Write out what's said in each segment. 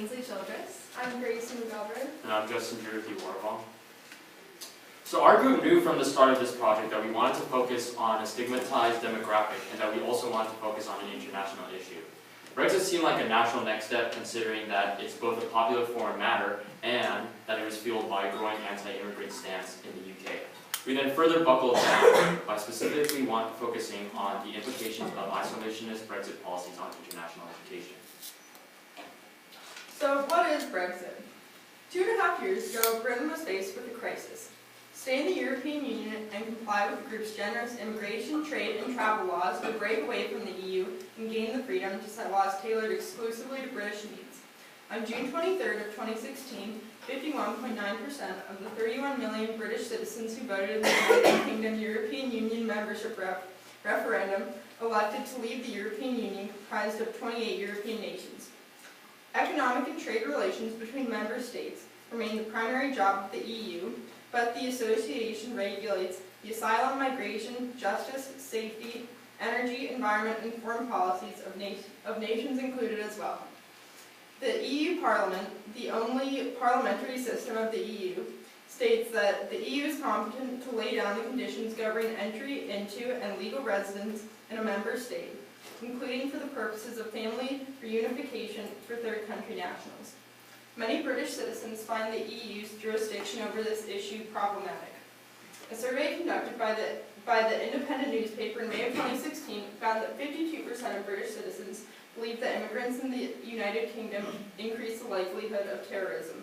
Ainsley Childress. I'm Grace McGovern. And I'm Justin Jerothy Warvall. So our group knew from the start of this project that we wanted to focus on a stigmatized demographic and that we also wanted to focus on an international issue. Brexit seemed like a natural next step considering that it's both a popular foreign matter and that it was fueled by a growing anti-immigrant stance in the UK. We then further buckled down by specifically focusing on the implications of isolationist Brexit policies on international education. So what is Brexit? 2.5 years ago, Britain was faced with a crisis. Stay in the European Union and comply with the group's generous immigration, trade, and travel laws, or break away from the EU and gain the freedom to set laws tailored exclusively to British needs. On June 23rd of 2016, 51.9% of the 31 million British citizens who voted in the United Kingdom European Union membership referendum elected to leave the European Union, comprised of 28 European nations. Economic and trade relations between member states remain the primary job of the EU, but the association regulates the asylum, migration, justice, safety, energy, environment, and foreign policies of nations included as well. The EU Parliament, the only parliamentary system of the EU, states that the EU is competent to lay down the conditions governing entry into and legal residence in a member state, including for the purposes of family reunification for third country nationals. Many British citizens find the EU's jurisdiction over this issue problematic. A survey conducted by the Independent newspaper in May of 2016 found that 52% of British citizens believe that immigrants in the United Kingdom increase the likelihood of terrorism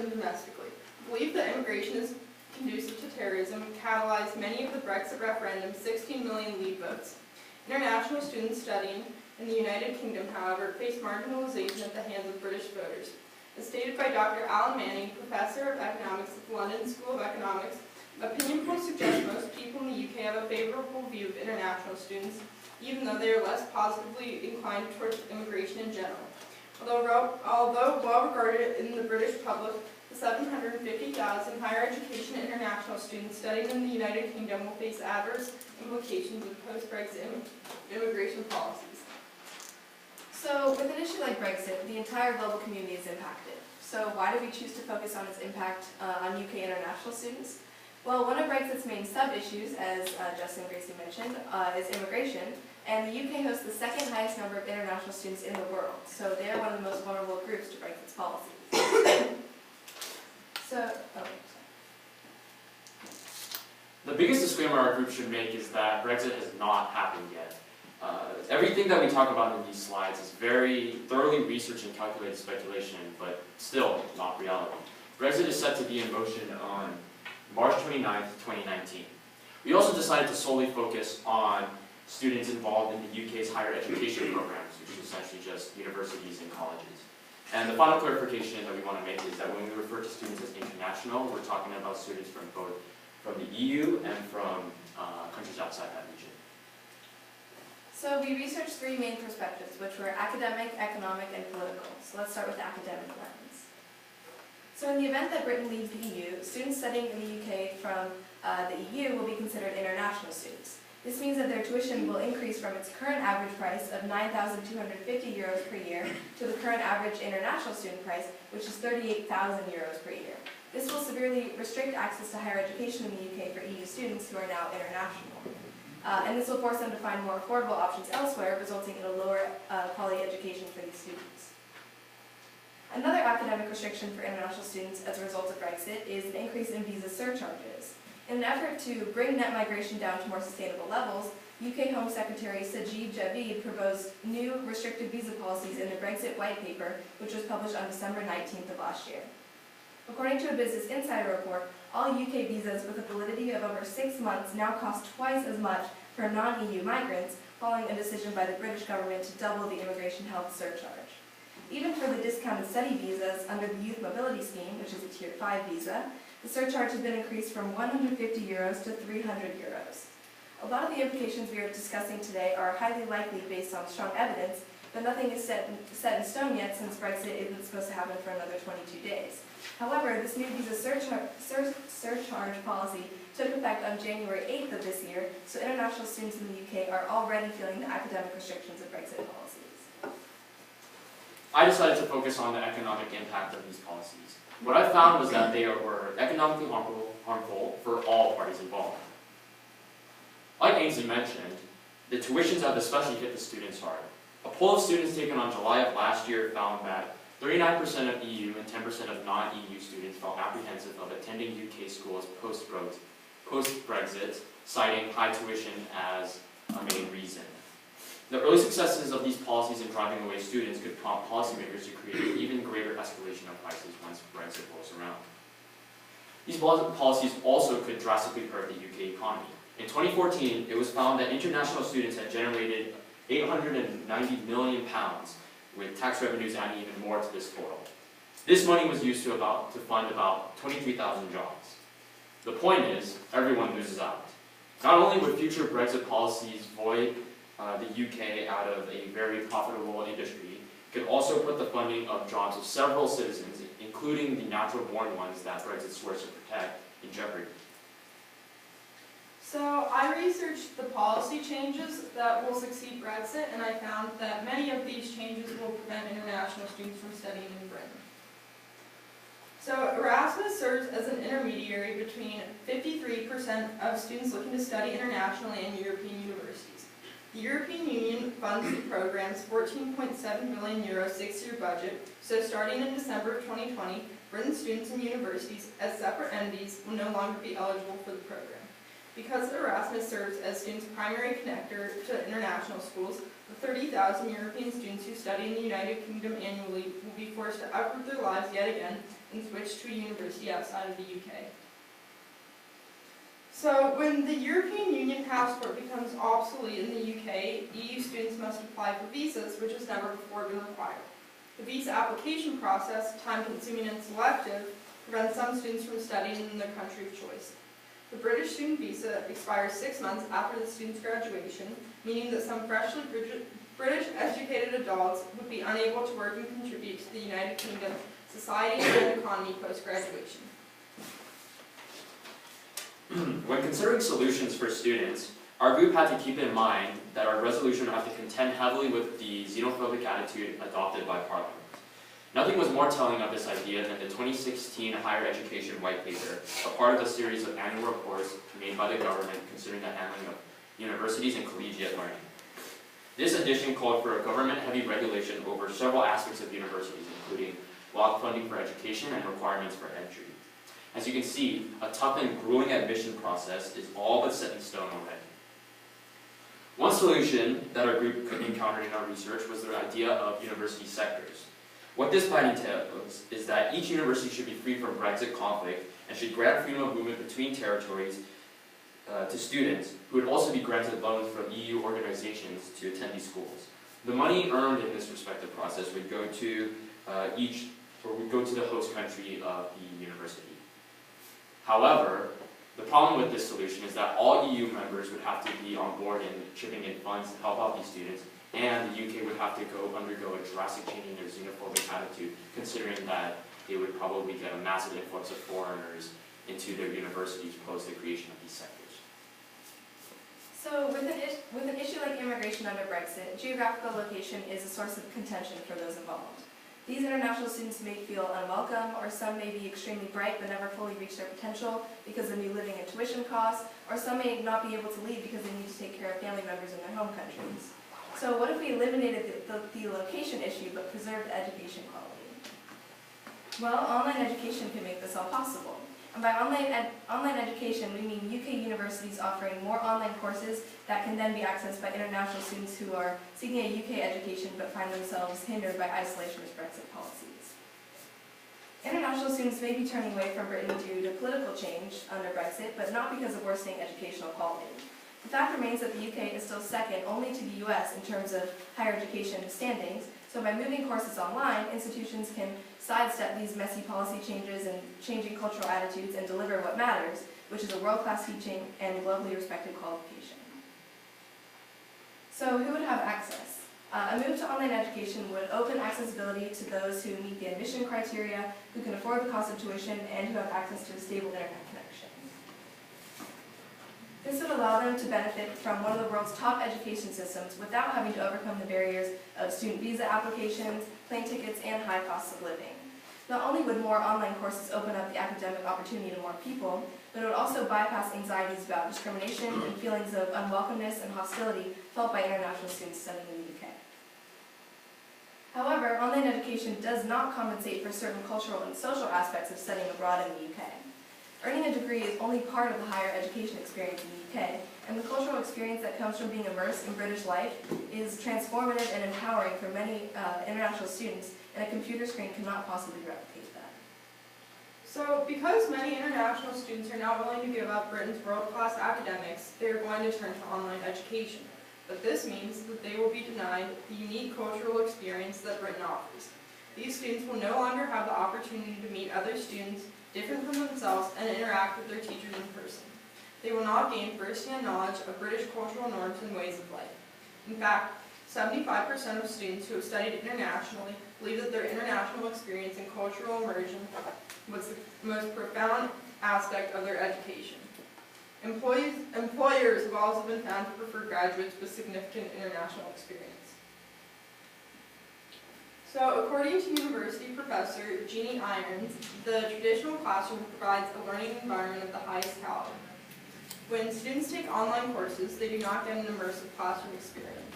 domestically. Belief that immigration is conducive to terrorism catalyzed many of the Brexit referendum's 16 million leave votes. International students studying in the United Kingdom, however, face marginalization at the hands of British voters. As stated by Dr. Alan Manning, professor of economics at the London School of Economics, opinion polls suggest most people in the UK have a favorable view of international students, even though they are less positively inclined towards immigration in general. Although well regarded in the British public, the 750,000 higher education international students studying in the United Kingdom will face adverse implications of post-Brexit immigration policies. So with an issue like Brexit, the entire global community is impacted. So why do we choose to focus on its impact on UK international students? Well, one of Brexit's main sub-issues, as Justin and Gracie mentioned, is immigration, and the UK hosts the second highest number of international students in the world, so they are one of the most vulnerable groups to Brexit's policies. The biggest disclaimer our group should make is that Brexit has not happened yet. Everything that we talk about in these slides is very thoroughly researched and calculated speculation, but still not reality. Brexit is set to be in motion on March 29th, 2019. We also decided to solely focus on students involved in the UK's higher education programs, which is essentially just universities and colleges. And the final clarification that we want to make is that when we refer to students as international, we're talking about students from both the EU and from countries outside that region. So we researched three main perspectives, which were academic, economic, and political. So let's start with the academic lens. So in the event that Britain leaves the EU, students studying in the UK from the EU will be considered international students. This means that their tuition will increase from its current average price of €9,250 per year to the current average international student price, which is €38,000 per year. This will severely restrict access to higher education in the UK for EU students who are now international. And this will force them to find more affordable options elsewhere, resulting in a lower quality education for these students. Another academic restriction for international students as a result of Brexit is an increase in visa surcharges. In an effort to bring net migration down to more sustainable levels, UK Home Secretary Sajid Javid proposed new restrictive visa policies in the Brexit White Paper, which was published on December 19th of last year. According to a Business Insider report, all UK visas with a validity of over 6 months now cost twice as much for non-EU migrants, following a decision by the British government to double the immigration health surcharge. Even for the discounted study visas under the Youth Mobility Scheme, which is a Tier 5 visa, the surcharge has been increased from €150 to €300. A lot of the implications we are discussing today are highly likely based on strong evidence, but nothing is set in stone yet since Brexit isn't supposed to happen for another 22 days. However, this new visa surcharge policy took effect on January 8th of this year, so international students in the UK are already feeling the academic restrictions of Brexit policies. I decided to focus on the economic impact of these policies. What I found was that they were economically harmful for all parties involved. Like Ainsley mentioned, the tuitions have especially hit the students hard. A poll of students taken on July of last year found that 39% of EU and 10% of non-EU students felt apprehensive of attending UK schools post-Brexit, citing high tuition as a main reason. The early successes of these policies in driving away students could prompt policymakers to create an even greater escalation of prices once Brexit rolls around. These policies also could drastically hurt the UK economy. In 2014, it was found that international students had generated £890 million, with tax revenues adding even more to this total. This money was used to fund about 23,000 jobs. The point is, everyone loses out. Not only would future Brexit policies void the UK out of a very profitable industry, it could also put the funding of jobs of several citizens, including the natural-born ones that Brexit swears to protect, in jeopardy. So I researched the policy changes that will succeed Brexit, and I found that many of these changes will prevent international students from studying in Britain. So Erasmus serves as an intermediary between 53% of students looking to study internationally in European universities. The European Union funds the program's €14.7 billion 6-year budget, so starting in December of 2020, Britain students and universities as separate entities will no longer be eligible for the program. Because Erasmus serves as students' primary connector to international schools, the 30,000 European students who study in the United Kingdom annually will be forced to uproot their lives yet again and switch to a university outside of the UK. So when the European Union passport becomes obsolete in the UK, EU students must apply for visas, which has never before been required. The visa application process, time-consuming and selective, prevents some students from studying in their country of choice. The British student visa expires 6 months after the student's graduation, meaning that some freshly British-educated adults would be unable to work and contribute to the United Kingdom society and economy post-graduation. When considering solutions for students, our group had to keep in mind that our resolution would have to contend heavily with the xenophobic attitude adopted by Parliament. Nothing was more telling of this idea than the 2016 Higher Education White Paper, a part of a series of annual reports made by the government concerning the handling of universities and collegiate learning. This edition called for a government-heavy regulation over several aspects of universities, including block funding for education and requirements for entry. As you can see, a tough and grueling admission process is all but set in stone already. One solution that our group encountered in our research was the idea of university sectors. What this plan entails is that each university should be free from Brexit conflict and should grant freedom of movement between territories to students who would also be granted loans from EU organizations to attend these schools. The money earned in this respective process would go to the host country of the university. However, the problem with this solution is that all EU members would have to be on board in chipping in funds to help out these students, and the UK would have to undergo a drastic change in their xenophobic attitude, considering that they would probably get a massive influx of foreigners into their universities post the creation of these sectors. So with an issue like immigration under Brexit, geographical location is a source of contention for those involved. These international students may feel unwelcome, or some may be extremely bright but never fully reach their potential because of new living and tuition costs, or some may not be able to leave because they need to take care of family members in their home countries. So what if we eliminated the location issue but preserved education quality? Well, online education can make this all possible. And by online education, we mean UK universities offering more online courses that can then be accessed by international students who are seeking a UK education but find themselves hindered by isolationist Brexit policies. International students may be turning away from Britain due to political change under Brexit, but not because of worsening educational quality. The fact remains that the UK is still second only to the US in terms of higher education standings, so by moving courses online, institutions can sidestep these messy policy changes and changing cultural attitudes and deliver what matters, which is a world-class teaching and globally respected qualification. So who would have access? A move to online education would open accessibility to those who meet the admission criteria, who can afford the cost of tuition, and who have access to a stable internet connection. This would allow them to benefit from one of the world's top education systems without having to overcome the barriers of student visa applications, plane tickets, and high costs of living. Not only would more online courses open up the academic opportunity to more people, but it would also bypass anxieties about discrimination and feelings of unwelcomeness and hostility felt by international students studying in the UK. However, online education does not compensate for certain cultural and social aspects of studying abroad in the UK. Earning a degree is only part of the higher education experience in the UK, and the cultural experience that comes from being immersed in British life is transformative and empowering for many international students, and a computer screen cannot possibly replicate that. So, because many international students are not willing to give up Britain's world-class academics, they are going to turn to online education. But this means that they will be denied the unique cultural experience that Britain offers. These students will no longer have the opportunity to meet other students different from themselves and interact with their teachers in person. They will not gain first-hand knowledge of British cultural norms and ways of life. In fact, 75% of students who have studied internationally believe that their international experience and cultural immersion was the most profound aspect of their education. Employers have also been found to prefer graduates with significant international experience. So, according to university professor Jeannie Irons, the traditional classroom provides a learning environment of the highest caliber. When students take online courses, they do not get an immersive classroom experience.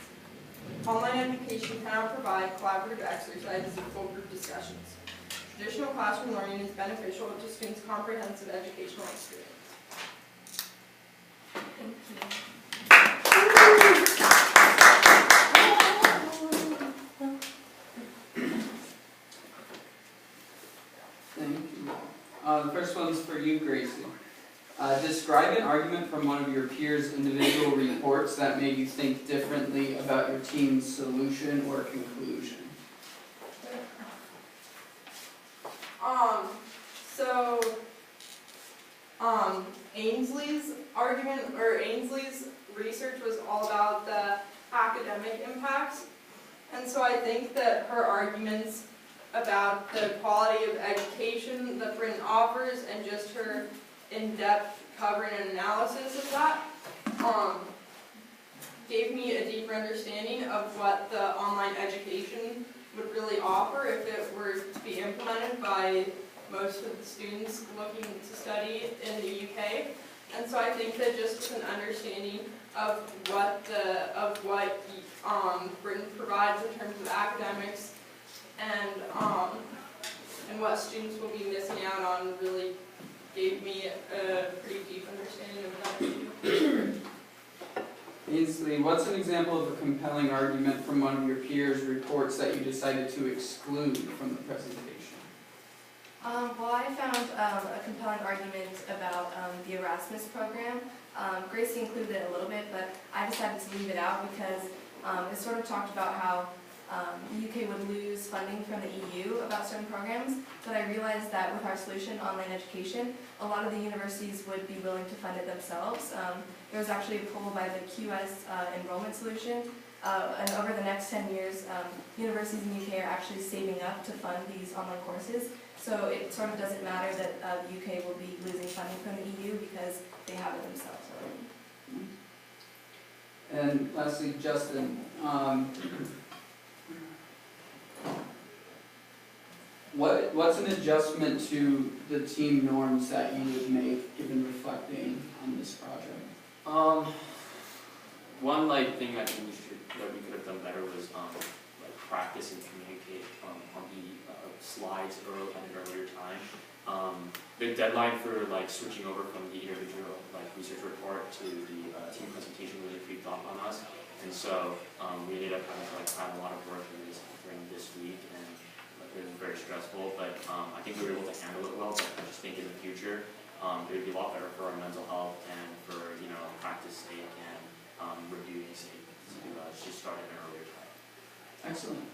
Online education cannot provide collaborative exercises and full group discussions. Traditional classroom learning is beneficial to students' comprehensive educational experience. Thank you. Thank you. The first one's for you, Gracie. Describe an argument from one of your peers' individual reports that made you think differently about your team's solution or conclusion. Ainsley's argument, or Ainsley's research was all about the academic impacts. And so I think that her arguments about the quality of education that Britain offers and just her in-depth covering and analysis of that gave me a deeper understanding of what the online education would really offer if it were to be implemented by most of the students looking to study in the UK. And so I think that just with an understanding of what Britain provides in terms of academics and what students will be missing out on really gave me a pretty deep understanding of that issue. Ainsley, what's an example of a compelling argument from one of your peers' reports that you decided to exclude from the presentation? Well, I found a compelling argument about the Erasmus program. Gracie included it a little bit, but I decided to leave it out because it sort of talked about how the UK would lose funding from the EU about certain programs, but I realized that with our solution, online education, a lot of the universities would be willing to fund it themselves. There was actually a poll by the QS enrollment solution, and over the next 10 years, universities in the UK are actually saving up to fund these online courses. So it sort of doesn't matter that the UK will be losing funding from the EU because they have it themselves already. And lastly, Justin, what's an adjustment to the team norms that you would make given reflecting on this project? One thing I think we could have done better was practice and communicate on the slides at an earlier time. The deadline for switching over from the individual research report to the team presentation really creeped up on us, and so we ended up having to plan a lot of work during this week, and it was very stressful. But I think we were able to handle it well. But I just think in the future it would be a lot better for our mental health and for practice sake and reviewing sake to just start at an earlier time. Excellent.